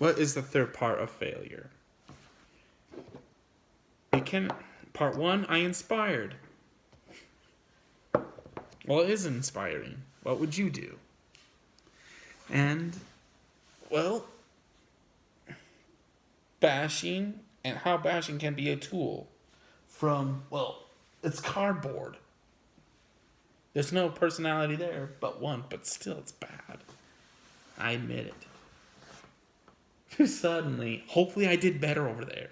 What is the third part of failure? Part one, I inspired. Well, it is inspiring. What would you do? And, well, bashing and how bashing can be a tool from, well, it's cardboard. There's no personality there but still it's bad. I admit it. Suddenly, hopefully I did better over there.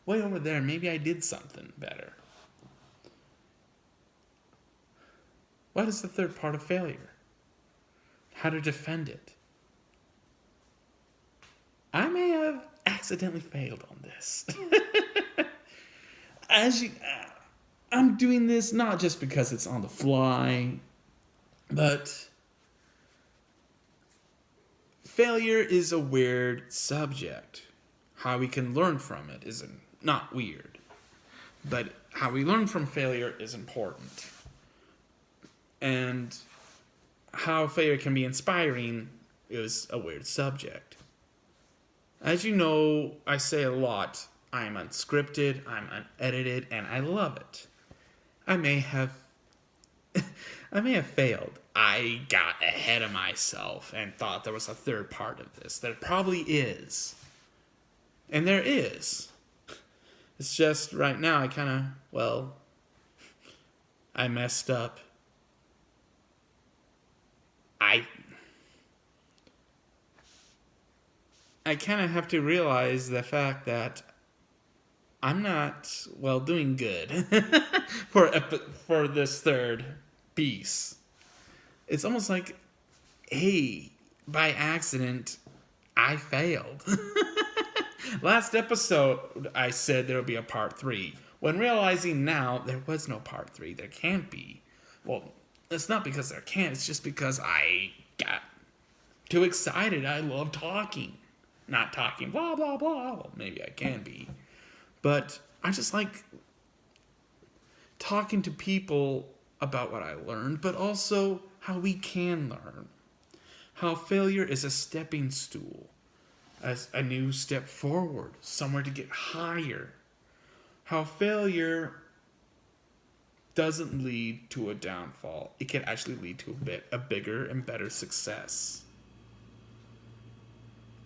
Way over there, maybe I did something better. What is the third part of failure? How to defend it. I may have accidentally failed on this. I'm doing this not just because it's on the fly, but failure is a weird subject. How we can learn from it is not weird, but how we learn from failure is important. And how failure can be inspiring is a weird subject. As you know, I say a lot, I'm unscripted, I'm unedited, and I love it. I may have failed. I got ahead of myself and thought there was a third part of this. There probably is. And there is. It's just right now I messed up. I kind of have to realize the fact that I'm not, doing good for this third piece. It's almost like, hey, by accident, I failed. Last episode, I said there would be a part 3. When realizing now, there was no part 3. There can't be. Well, it's not because there can't. It's just because I got too excited. I love talking. Not talking blah, blah, blah. Well, maybe I can be. But I just like talking to people about what I learned, but also how we can learn. How failure is a stepping stool, as a new step forward, somewhere to get higher. How failure doesn't lead to a downfall. It can actually lead to a bigger and better success.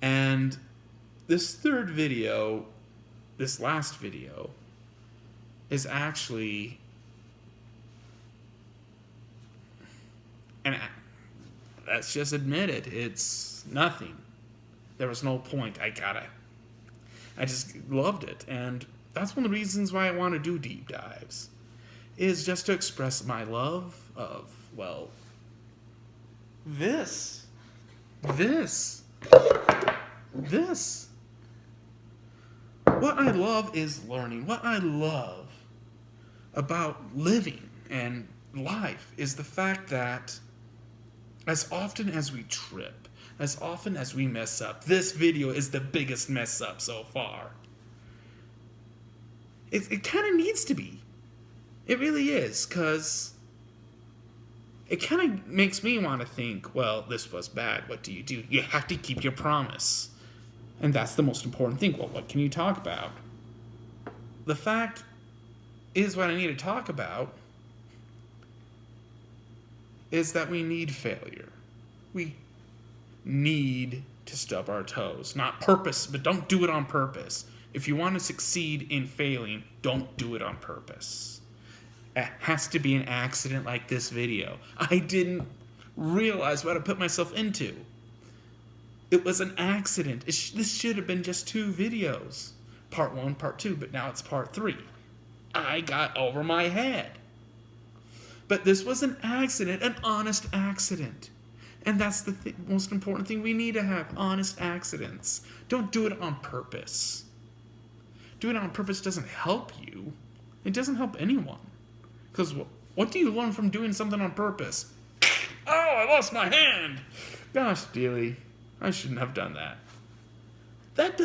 And this last video, is actually and let's just admit it, it's nothing. There was no point. I just loved it. And that's one of the reasons why I want to do deep dives. Is just to express my love of, this. What I love is learning. What I love about living and life is the fact that as often as we trip, as often as we mess up, this video is the biggest mess up so far. It kind of needs to be. It really is, because it kind of makes me want to think, this was bad. What do? You have to keep your promise. And that's the most important thing. Well, what can you talk about? The fact is, what I need to talk about is that we need failure. We need to stub our toes. Not purpose, but don't do it on purpose. If you want to succeed in failing, don't do it on purpose. It has to be an accident like this video. I didn't realize what I put myself into. It was an accident. This should have been just 2 videos. Part 1, part 2, but now it's part 3. I got over my head. But this was an accident, an honest accident. And that's the most important thing we need to have, honest accidents. Don't do it on purpose. Doing it on purpose doesn't help you. It doesn't help anyone. Because what do you learn from doing something on purpose? Oh, I lost my hand. Gosh, Dealey, I shouldn't have done that. That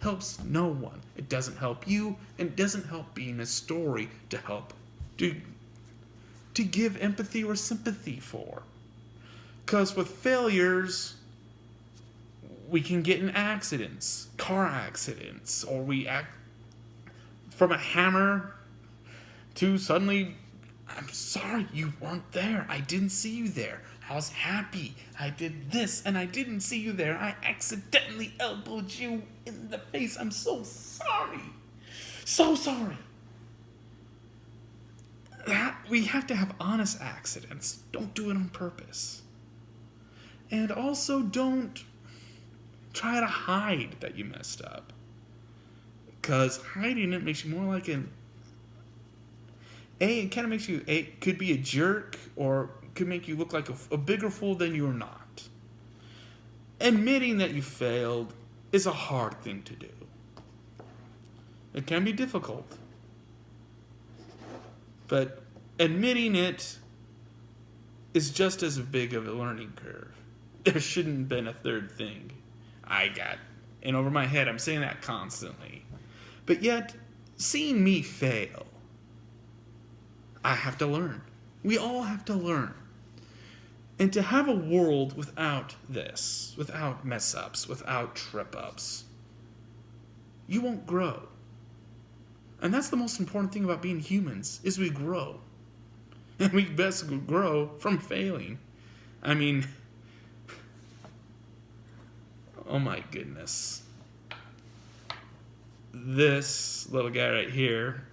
helps no one. It doesn't help you, and it doesn't help being a story to help to give empathy or sympathy for. Because with failures, We can get in accidents, car accidents, or we act from a hammer to suddenly, I'm sorry, you weren't there. I didn't see you there. I was happy. I did this and I didn't see you there. I accidentally elbowed you in the face. I'm so sorry. So sorry. We have to have honest accidents. Don't do it on purpose. And also don't try to hide that you messed up. Because hiding it makes you more like it kind of makes you, could be a jerk, or could make you look like a bigger fool than you're not. Admitting that you failed is a hard thing to do. It can be difficult. But admitting it is just as big of a learning curve. There shouldn't have been a third thing. And over my head, I'm saying that constantly. But yet, seeing me fail, I have to learn. We all have to learn. And to have a world without this, without mess-ups, without trip-ups, you won't grow. And that's the most important thing about being humans, is we grow. And we best grow from failing. I mean, oh my goodness. This little guy right here,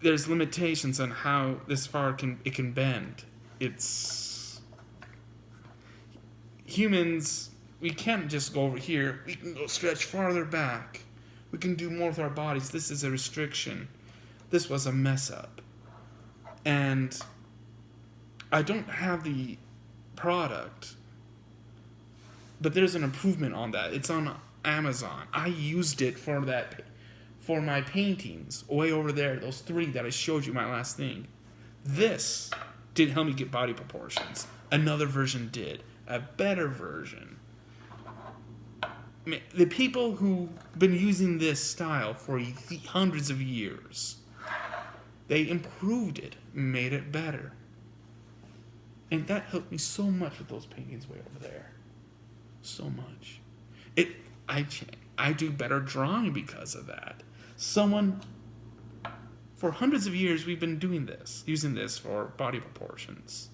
there's limitations on how this far it can bend. It's humans, we can't just go over here. We can go stretch farther back. We can do more with our bodies. This is a restriction. This was a mess up. And I don't have the product, but there's an improvement on that. It's on Amazon. I used it for my paintings way over there, those 3 that I showed you my last thing. This didn't help me get body proportions. Another version did. A better version. The people who've been using this style for hundreds of years, they improved it, made it better. And that helped me so much with those paintings way over there. So much. I do better drawing because of that. For hundreds of years, we've been doing this, using this for body proportions.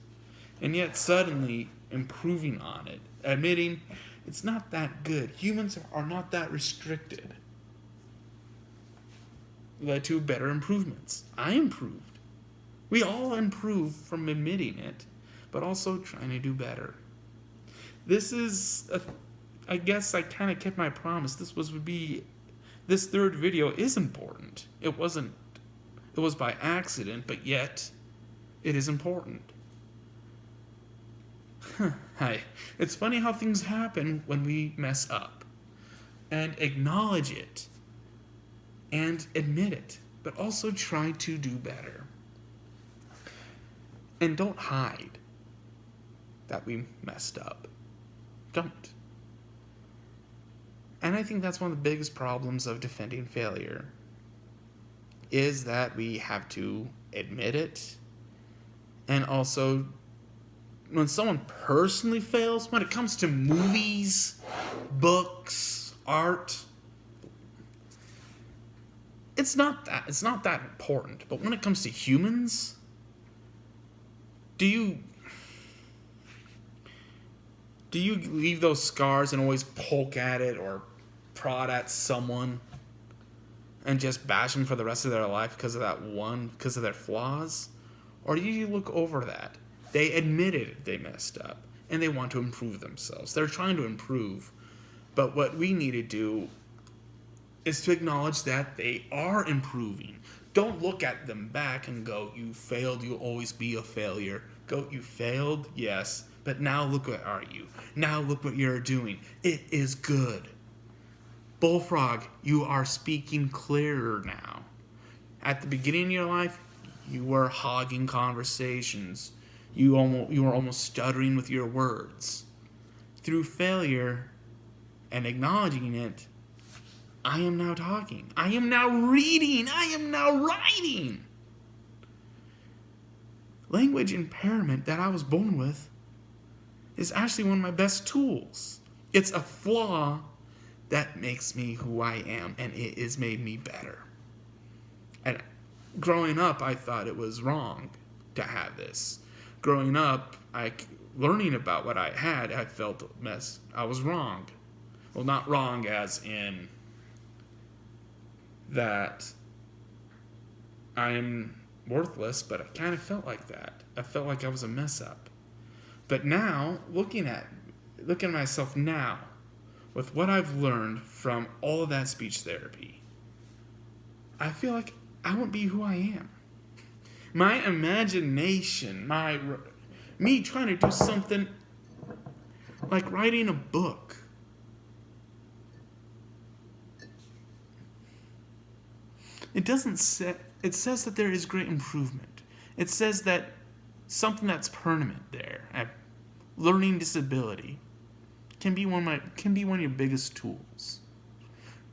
And yet suddenly improving on it, admitting it's not that good. Humans are not that restricted. Led to better improvements. I improved. We all improve from admitting it, but also trying to do better. I guess I kind of kept my promise. This third video is important. It was by accident, but yet it is important. Hi. It's funny how things happen when we mess up. And acknowledge it. And admit it. But also try to do better. And don't hide that we messed up. Don't. And I think that's one of the biggest problems of defending failure, is that we have to admit it. And also, when someone personally fails, when it comes to movies, books, art, it's not that important. But when it comes to humans, do you leave those scars and always poke at it or prod at someone and just bash them for the rest of their life because of their flaws? Or do you look over that? They admitted they messed up and they want to improve themselves. They're trying to improve. But what we need to do is to acknowledge that they are improving. Don't look at them back and go, you failed, you'll always be a failure. Go, you failed, yes, but now look what are you. Now look what you're doing. It is good. Bullfrog, you are speaking clearer now. At the beginning of your life, you were hogging conversations. You were almost stuttering with your words. Through failure and acknowledging it, I am now talking. I am now reading. I am now writing. Language impairment that I was born with is actually one of my best tools. It's a flaw that makes me who I am, and it has made me better. And growing up, I thought it was wrong to have this. Growing up, learning about what I had, I felt I was wrong. Well, not wrong as in that I am worthless, but I kind of felt like that. I felt like I was a mess up. But now, looking at myself now, with what I've learned from all of that speech therapy, I feel like I won't be who I am. My imagination, me trying to do something like writing a book. It says that there is great improvement. It says that something that's permanent there, a learning disability, can be one of your biggest tools.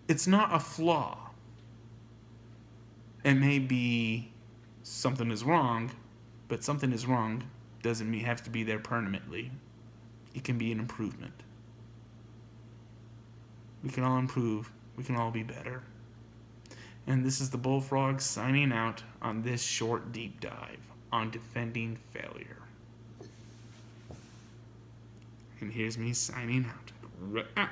It's not a flaw. It may be something is wrong, but something is wrong doesn't have to be there permanently. It can be an improvement. We can all improve. We can all be better. And this is the Bullfrog signing out on this short deep dive on defending failure. And here's me signing out.